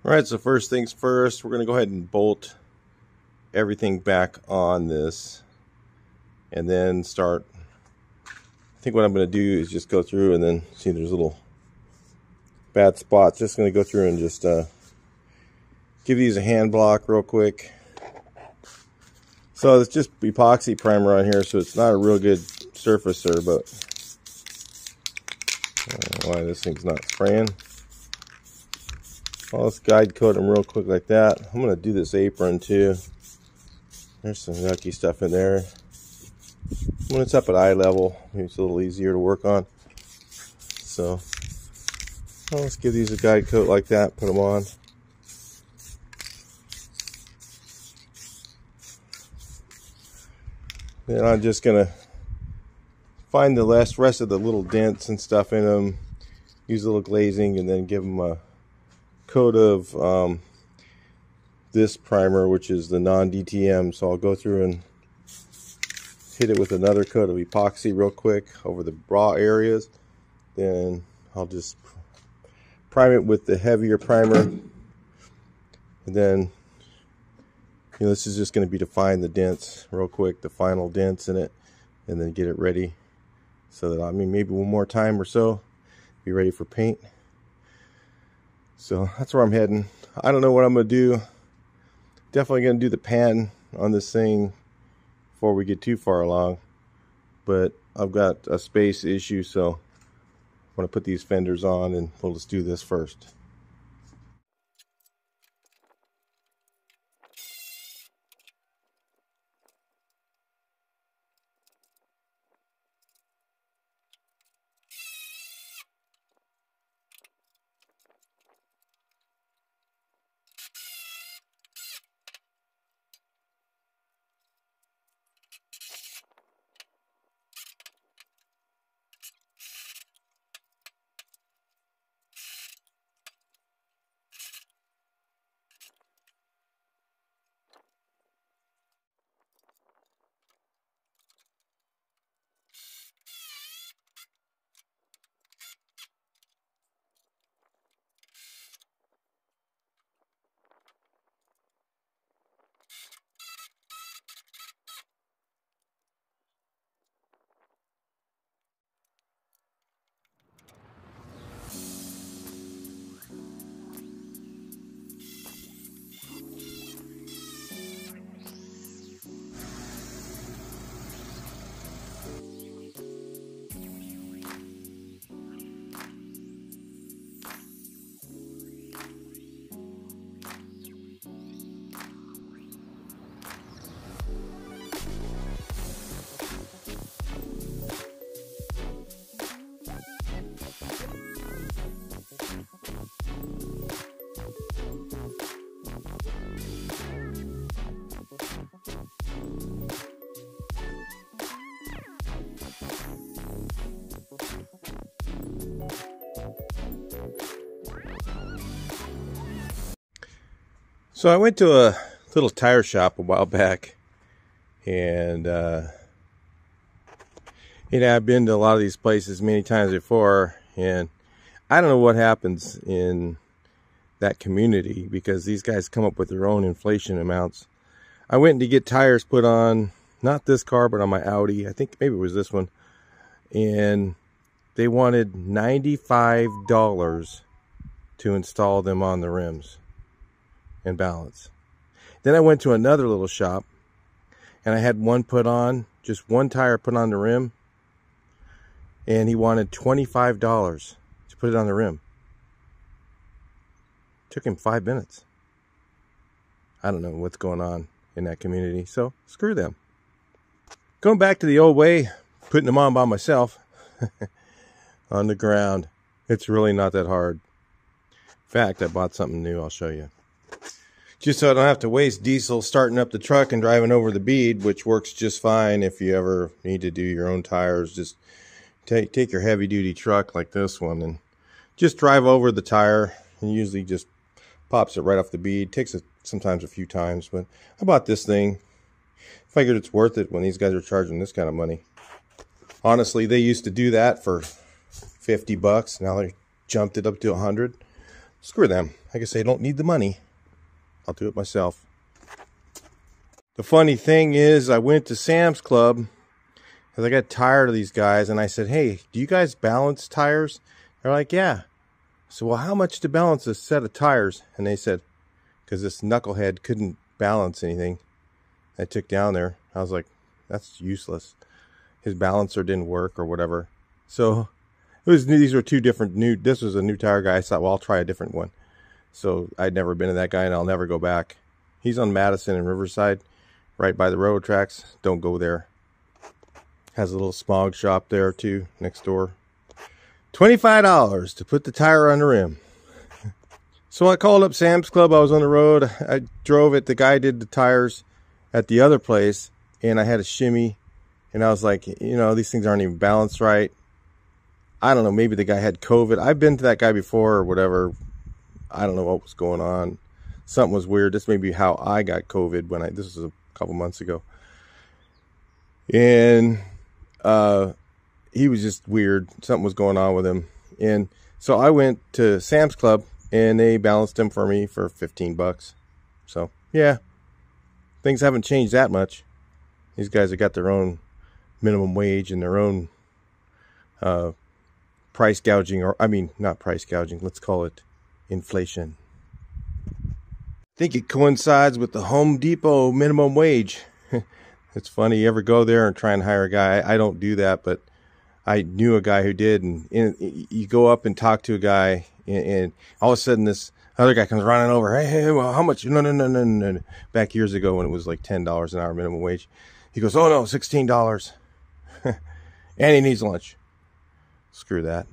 Alright, so first things first, we're going to go ahead and bolt everything back on this and then start. I think what I'm going to do is just go through and then see there's little bad spots. Just going to go through and just give these a hand block real quick. So it's just epoxy primer on here, so it's not a real good surfacer, but I don't know why this thing's not spraying. I'll just guide coat them real quick like that. I'm going to do this apron too. There's some yucky stuff in there. When it's up at eye level, maybe it's a little easier to work on. So let's give these a guide coat like that, put them on. Then I'm just going to find the rest of the little dents and stuff in them, use a little glazing, and then give them a coat of this primer, which is the non-DTM. So I'll go through and hit it with another coat of epoxy real quick over the raw areas. Then I'll just prime it with the heavier primer, and then this is just going to be to find the dents real quick, the final dents in it, and then get it ready so that, maybe one more time or so, be ready for paint. So that's where I'm heading. I don't know what I'm going to do. Definitely going to do the pan on this thing before we get too far along. But I've got a space issue, so I want to put these fenders on, and we'll just do this first. So I went to a little tire shop a while back, and I've been to a lot of these places many times before, and I don't know what happens in that community, because these guys come up with their own inflation amounts. I went to get tires put on, not this car, but on my Audi. I think maybe it was this one, and they wanted $95 to install them on the rims and balance. Then I went to another little shop, and I had one put on, just one tire put on the rim, and he wanted $25 to put it on the rim. Took him 5 minutes. I don't know what's going on in that community, so screw them. Going back to the old way, putting them on by myself on the ground. It's really not that hard. In fact, I bought something new. I'll show you. Just so I don't have to waste diesel starting up the truck and driving over the bead, which works just fine if you ever need to do your own tires. Just take your heavy duty truck like this one and just drive over the tire, and usually just pops it right off the bead. Takes it sometimes a few times, but I bought this thing. Figured it's worth it when these guys are charging this kind of money. Honestly, they used to do that for $50. Now they jumped it up to $100. screw them. I guess they don't need the money. I'll do it myself. The funny thing is, I went to Sam's Club because I got tired of these guys, and I said, hey, do you guys balance tires? They're like, yeah. So, well, how much to balance a set of tires? And they said, because this knucklehead couldn't balance anything. I took down there. I was like, that's useless. His balancer didn't work or whatever. So these were two different this was a new tire guy. I thought, well, I'll try a different one. So I'd never been to that guy, and I'll never go back. He's on Madison and Riverside, right by the railroad tracks. Don't go there. Has a little smog shop there too, next door. $25 to put the tire on the rim. So I called up Sam's Club. I was on the road. I drove it. The guy did the tires at the other place, and I had a shimmy, and I was like, these things aren't even balanced right. I don't know, maybe the guy had COVID. I've been to that guy before or whatever. I don't know what was going on. Something was weird. This may be how I got COVID this was a couple months ago. And he was just weird. Something was going on with him. And so I went to Sam's Club, and they balanced him for me for $15. So, yeah. Things haven't changed that much. These guys have got their own minimum wage and their own price gouging, not price gouging, let's call it inflation. I think it coincides with the Home Depot minimum wage. It's funny, you ever go there and try and hire a guy? I don't do that, but I knew a guy who did, and you go up and talk to a guy, and all of a sudden this other guy comes running over. Hey, well, how much? No. Back years ago when it was like $10 an hour minimum wage. He goes, oh no, $16. And he needs lunch. Screw that.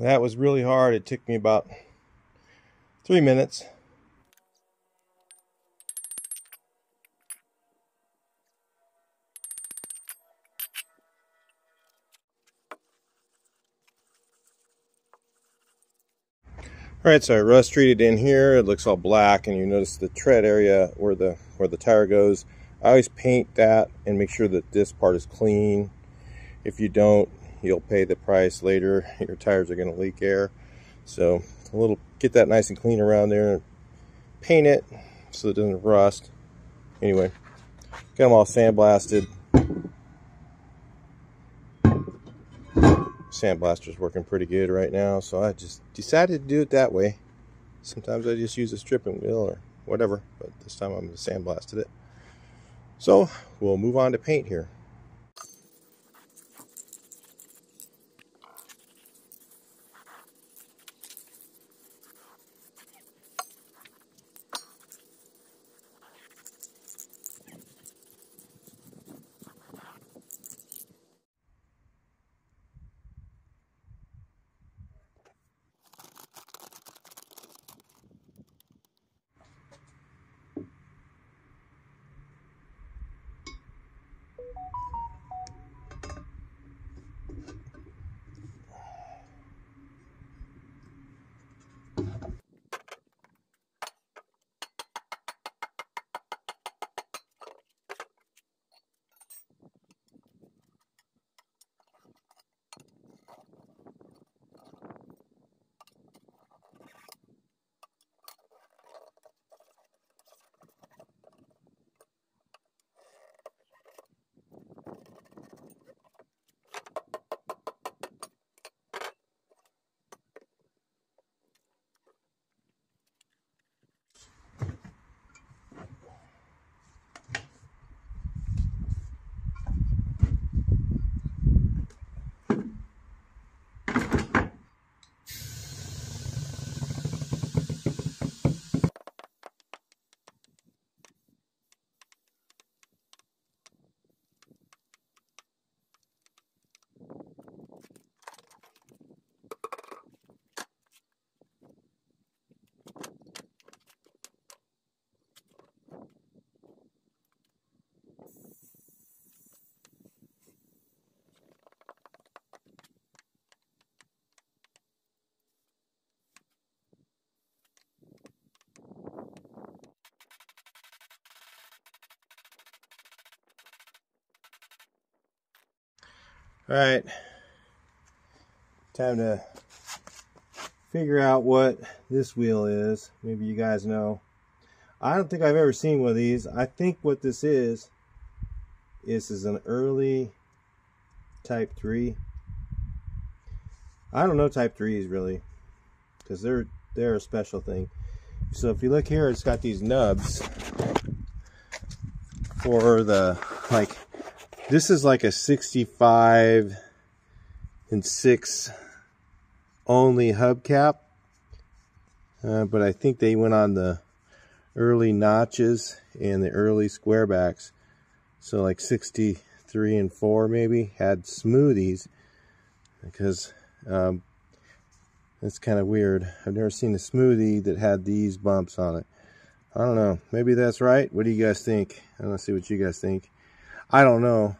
That was really hard. It took me about 3 minutes. Alright, so I rust treated in here. It looks all black, and you notice the tread area where the tire goes. I always paint that and make sure that this part is clean. If you don't, you'll pay the price later. Your tires are going to leak air. So get that nice and clean around there. Paint it so it doesn't rust. Anyway, got them all sandblasted. Sandblaster's working pretty good right now, so I just decided to do it that way. Sometimes I just use a stripping wheel or whatever, but this time I'm going to sandblasted it. So we'll move on to paint here. All right, time to figure out what this wheel is. Maybe you guys know. I don't think I've ever seen one of these. I think what this is an early Type 3. I don't know Type 3s really, because they're a special thing. So if you look here, it's got these nubs for the, like, this is like a 65 and 6 only hubcap, but I think they went on the early notches and the early square backs. So like 63 and 4 maybe had smoothies, because it's kind of weird. I've never seen a smoothie that had these bumps on it. I don't know. Maybe that's right. What do you guys think? I want to see what you guys think. I don't know.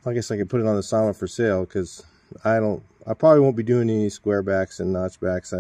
I guess I could put it on the Sama for sale, because I probably won't be doing any square backs and notch backs.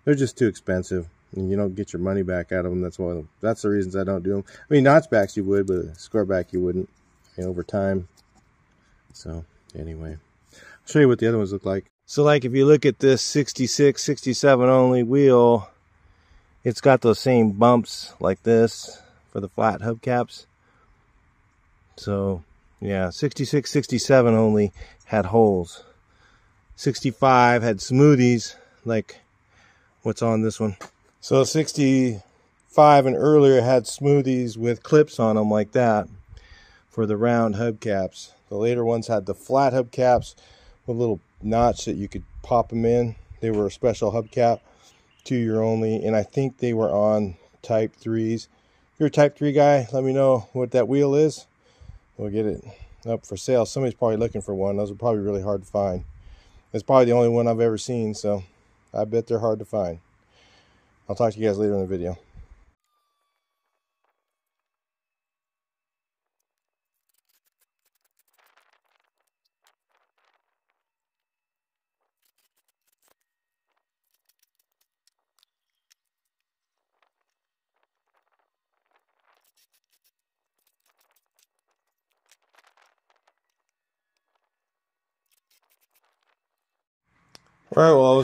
They're just too expensive, and you don't get your money back out of them. That's the reasons I don't do them. I mean, notch backs you would, but a square back you wouldn't, over time. So anyway, I'll show you what the other ones look like. So like if you look at this 66, 67 only wheel, it's got those same bumps like this for the flat hubcaps. So yeah, 66, 67 only had holes. 65 had smoothies like what's on this one. So 65 and earlier had smoothies with clips on them like that for the round hubcaps. The later ones had the flat hubcaps with a little notch that you could pop them in. They were a special hubcap, 2-year only, and I think they were on Type 3s. If you're a Type 3 guy, let me know what that wheel is. We'll get it up for sale. Somebody's probably looking for one. Those are probably really hard to find. It's probably the only one I've ever seen, so I bet they're hard to find. I'll talk to you guys later in the video. All right, well,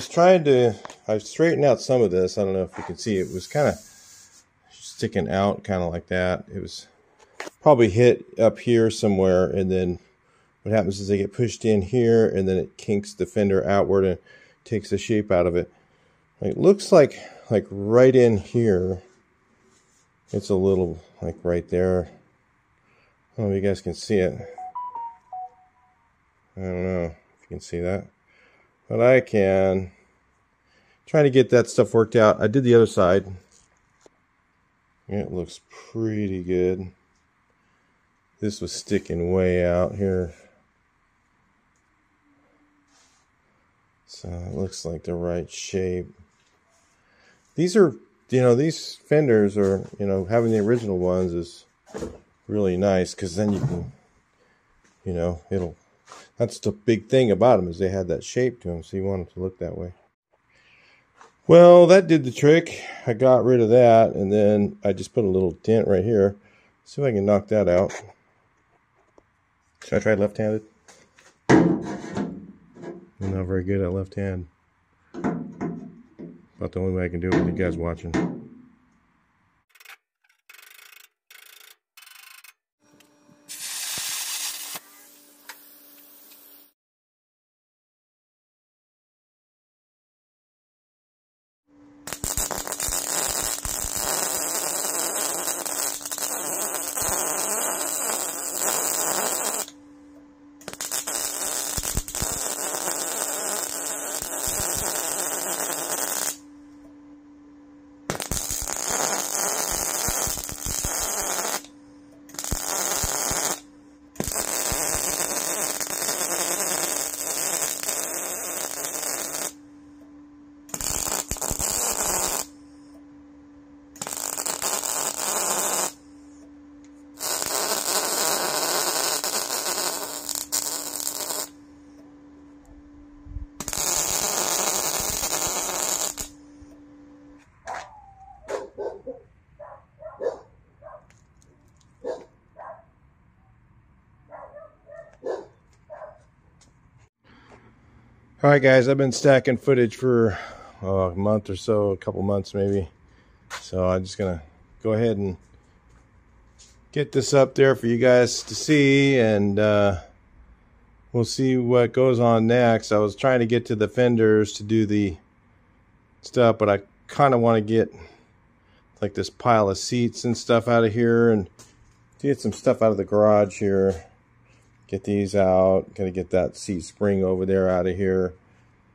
I straightened out some of this. I don't know if you can see. It was kind of sticking out, kind of like that. It was probably hit up here somewhere, and then what happens is they get pushed in here, and then it kinks the fender outward and takes the shape out of it. It looks like right in here, it's a little, like right there. I don't know if you guys can see it. I don't know if you can see that. But I can. Trying to get that stuff worked out. I did the other side. It looks pretty good. This was sticking way out here. So it looks like the right shape. These are, these fenders are, having the original ones is really nice, because then you can, that's the big thing about them, is they had that shape to them, so you want them to look that way. Well, that did the trick. I got rid of that, and then I just put a little dent right here. See if I can knock that out. Should I try left-handed? I'm not very good at left hand. About the only way I can do it with you guys watching. Alright guys, I've been stacking footage for a month or so, a couple months maybe. So I'm just gonna go ahead and get this up there for you guys to see, and we'll see what goes on next. I was trying to get to the fenders to do the stuff, but I kind of want to get like this pile of seats and stuff out of here, and get some stuff out of the garage here. Get these out. Gotta get that seat spring over there out of here.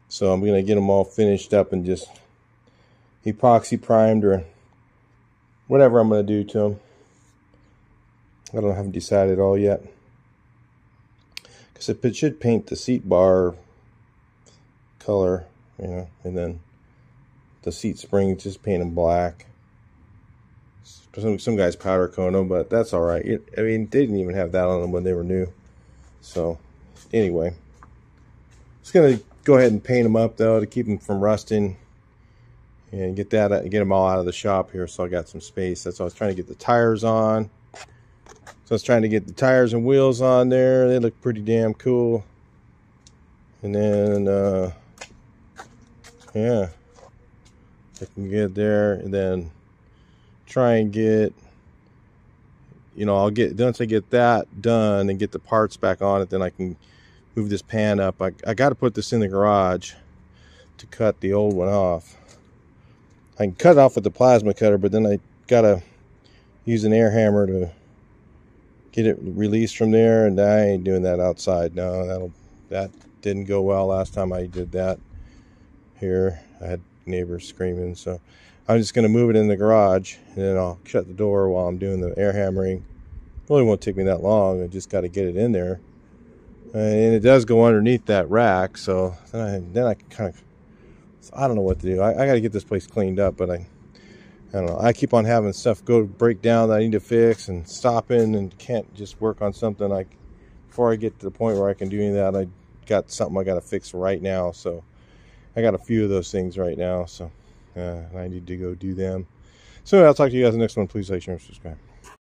So I'm gonna get them all finished up and just epoxy primed or whatever I'm gonna do to them. I haven't decided all yet, because it should paint the seat bar color, you know, and then the seat springs just paint them black. Some guys powder coat them, but that's all right. I mean, they didn't even have that on them when they were new. So anyway, just gonna go ahead and paint them up though to keep them from rusting, and get them all out of the shop here, so I got some space. That's why I was trying to get the tires on. So I was trying to get the tires and wheels on there. They look pretty damn cool. And then yeah, I can get there, and then try and get, you know, once I get that done and get the parts back on it, then I can move this pan up. I got to put this in the garage to cut the old one off. I can cut it off with the plasma cutter, but then I got to use an air hammer to get it released from there, and I ain't doing that outside. No, that didn't go well last time I did that here. I had neighbors screaming, so I'm just going to move it in the garage, and then I'll shut the door while I'm doing the air hammering. It really won't take me that long. I just got to get it in there, and it does go underneath that rack. So then I can kind of, I don't know what to do. I got to get this place cleaned up, but I don't know. I keep on having stuff break down that I need to fix, and stopping, and can't just work on something before I get to the point where I can do any of that. I got something I got to fix right now, so I got a few of those things right now, so I need to go do them. So I'll talk to you guys in the next one. Please like, share, and subscribe.